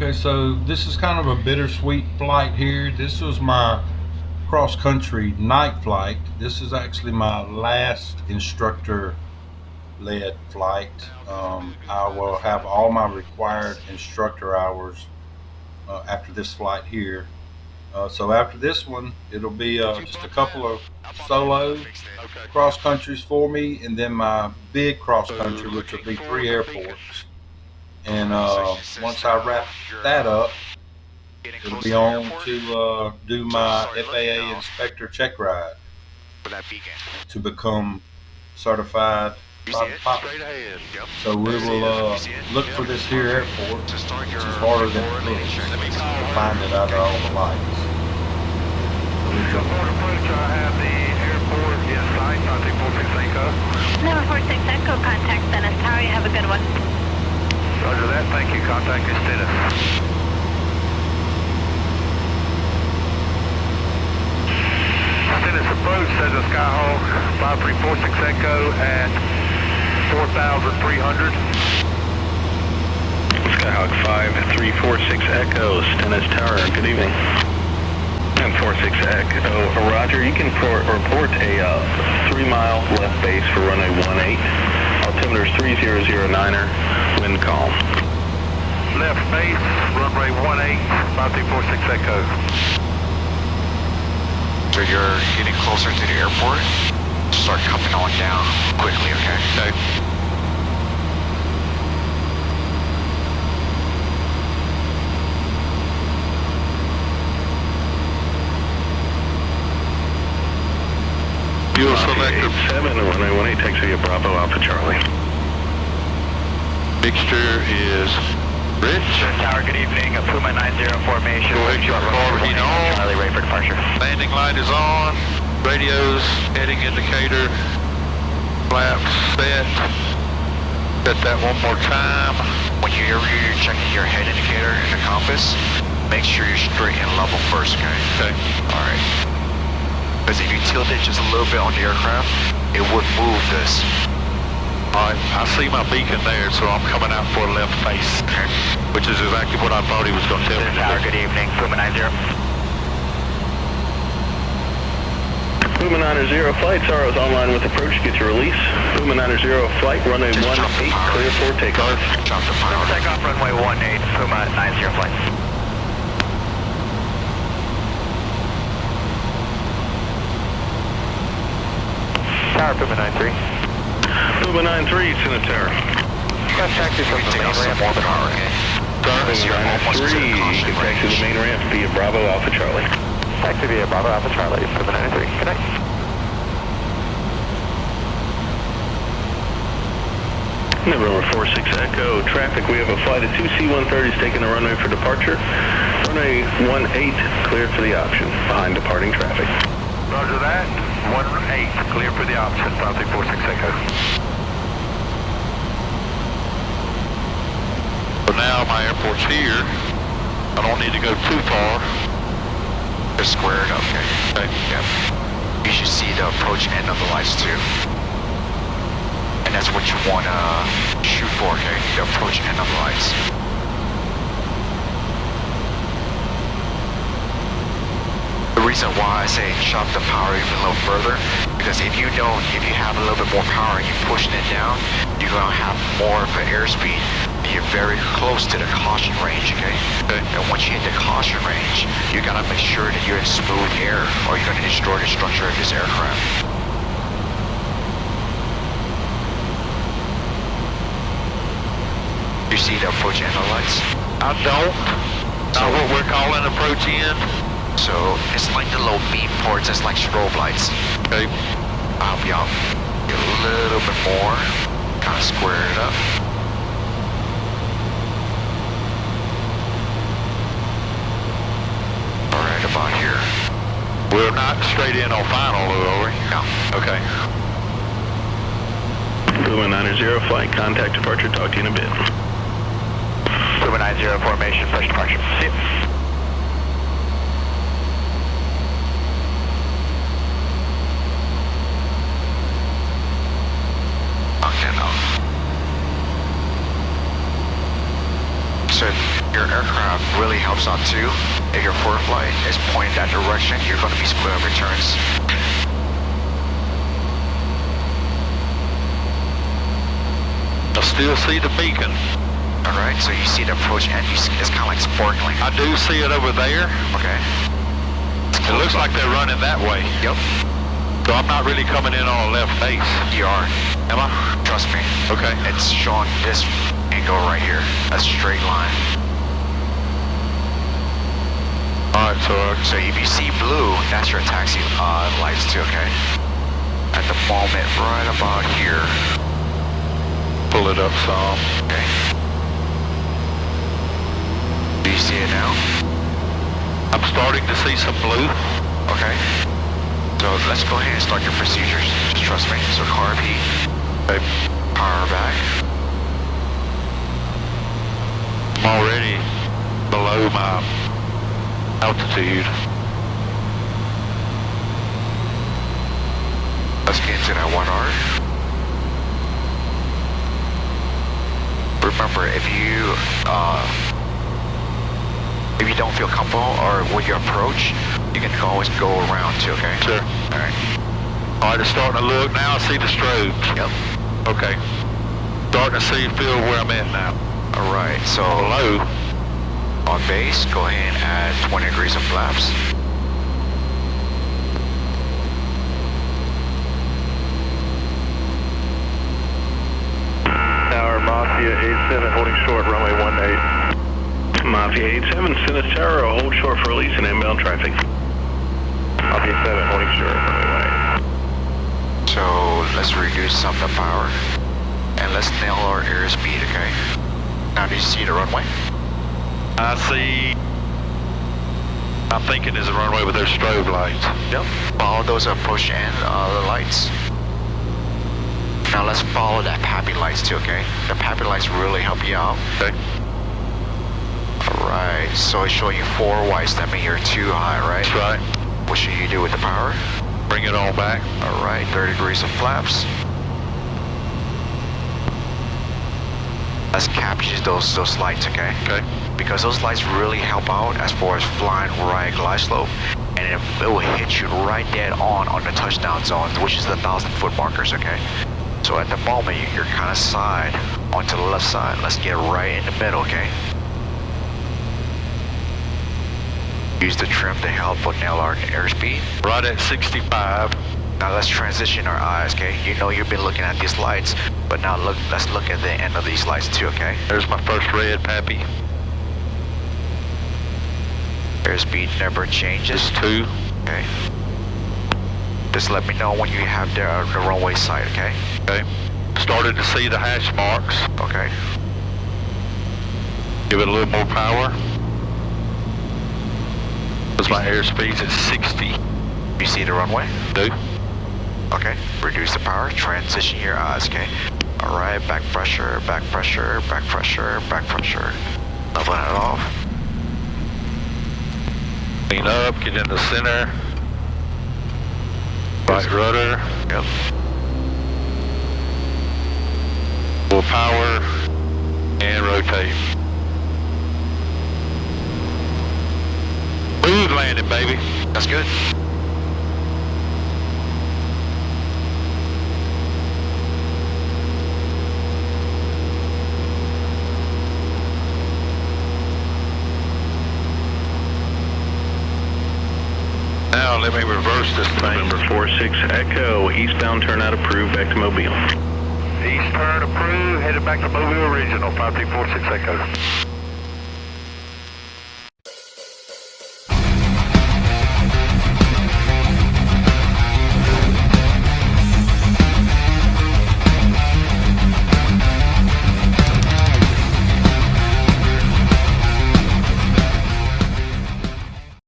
Okay, so this is kind of a bittersweet flight here. This was my cross country night flight. This is actually my last instructor led flight. I will have all my required instructor hours after this flight here. So after this one, it'll be just a couple of solo cross countries for me, and then my big cross country, which will be three airports. And once I wrap that up, it'll be on to do my FAA inspector check ride to become certified by the pilot. So we will look for this here airport, which is harder than it looks, to find it out of all the lights. Support approach, I have the airport in sight, 946 Echo. Number 46 Echo, contact Stennis Tower. You have a good one. Roger that, thank you. Contact is Stennis. Stennis approach, says a Skyhawk 5346 Echo at 4,300. Skyhawk 5346 Echo, Stennis Tower, good evening. 46 Echo, Roger, you can report a 3-mile left base for runway 18. Altimeter is 3009er, wind calm. Left base, runway 18, 5346 Echo. So you're getting closer to the airport, start coming on down quickly, okay? Okay. Fuel selector 7, runway 18, taxi via Bravo Alpha Charlie. Mixture is Rich. Tower, good evening. Puma 90 formation. Go ahead, your forwarding on. Charlie, ready for departure. Landing light is on. Radios, heading indicator, flaps set. Set that one more time. Whenever you're checking your head indicator and the compass, make sure you're straight and level first, okay? Okay. All right. Because if you tilt it just a little bit on the aircraft, it would move this. Alright, I see my beacon there, so I'm coming out for a left face, okay. Which is exactly what I thought he was going to tell me. Tower, good evening. Puma 90. Puma 90 flight, SARA is online with approach, get your release. Puma 90 flight, runway 18, clear for takeoff. Drop the power. Takeoff, runway 18, Puma 90 flight. Tower, Puma 93. Puma 93, Senate Tower. Contact you from the main ramp. More power, okay? Puma 93, you can taxi the main ramp via Bravo Alpha Charlie. Taxi via Bravo Alpha Charlie, Puma 93. Good night. November 46 Echo, traffic, we have a flight of 2 C-130s taking the runway for departure. Runway 18, cleared for the option, behind departing traffic. Roger that. 18, clear for the option, 5346 Echo. So now my airport's here. I don't need to go too far. Just square it up, okay? Okay. Yep. You should see the approach end of the lights too. And that's what you want to shoot for, okay? The approach end of the lights. The reason why I say shop the power even a little further, because if you have a little bit more power and you're pushing it down, you're going to have more of an airspeed. You're very close to the caution range, okay? And once you hit the caution range, you got to make sure that you're in smooth air or you're going to destroy the structure of this aircraft. You see the approach end of the lights? I don't. Not what we're calling approach end. So it's like the little beam ports, it's like strobe lights. Okay. I'll help you out. Get a little bit more. Kind of square it up. Alright, about here. We're not straight in on final, are we? No. Okay. Puma 90 flight, contact departure, talk to you in a bit. Puma 90 formation, fresh departure. See you. Okay, no. So your aircraft really helps out too. If your forward flight is pointing that direction, you're going to be split up returns. I still see the beacon. Alright, so you see the approach and it's kind of like sparkling. I do see it over there. Okay. It looks like they're running that way. Yep, So I'm not really coming in on a left face. you are. Am I? Trust me. Okay. It's showing this angle right here. A straight line. Alright, So if you see blue, that's your taxi lights too, okay? At the moment, right about here. pull it up some. Okay. Do you see it now? I'm starting to see some blue. Okay. So let's go ahead and start your procedures. Just trust me. So carb heat. Okay. Power back. I'm already below my altitude. Let's get into that 1R. Remember, if you don't feel comfortable or with your approach, you can always go around too, okay? Sure. Alright. Alright, it's starting to look. Now I see the strobes. Yep. Okay. Starting to feel where I'm at now. Alright, so Below. on base, go ahead and add 20 degrees of flaps. Tower Mafia 87 holding short, runway 18. Mafia 87, Sinus Tower, hold short for release and inbound traffic. Mafia 7 holding short, runway 18. So let's reduce some of the power and let's nail our airspeed, okay? Now do you see the runway? I see. I'm thinking there's a runway with their strobe lights. Yep. Follow those approach and the lights. Now let's follow that PAPI lights too, okay? The PAPI lights really help you out. Okay. Alright, so it's showing you 4 whites, that means you're too high, right? That's right. What should you do with the power? Bring it on back. Alright, 30 degrees of flaps. Let's capture those lights, okay? Okay. Because those lights really help out as far as flying right glide slope, and it will hit you right dead on the touchdown zone, which is the 1,000-foot markers, okay? So at the moment, you're kind of side onto the left side. Let's get right in the middle, okay? Use the trim to help with nail our airspeed. Right at 65. Now let's transition our eyes, okay? You know you've been looking at these lights, but now let's look at the end of these lights too, okay? There's my first red, Pappy. Airspeed never changes. Just 2. Okay. Just let me know when you have the runway sight, okay? Okay. Started to see the hash marks. Okay. Give it a little more power. Because my airspeed's at 60. You see the runway? Do. Okay. Reduce the power, transition your eyes, okay? Alright, back pressure, back pressure, back pressure, back pressure. Leveling it off. Clean up, get in the center. Right rudder. Yep. Full power. And rotate. Smooth landing, baby. That's good. Now let me reverse this thing. November 46 Echo, eastbound turnout approved, back to Mobile. East turn approved, headed back to Mobile Regional, 5346 Echo.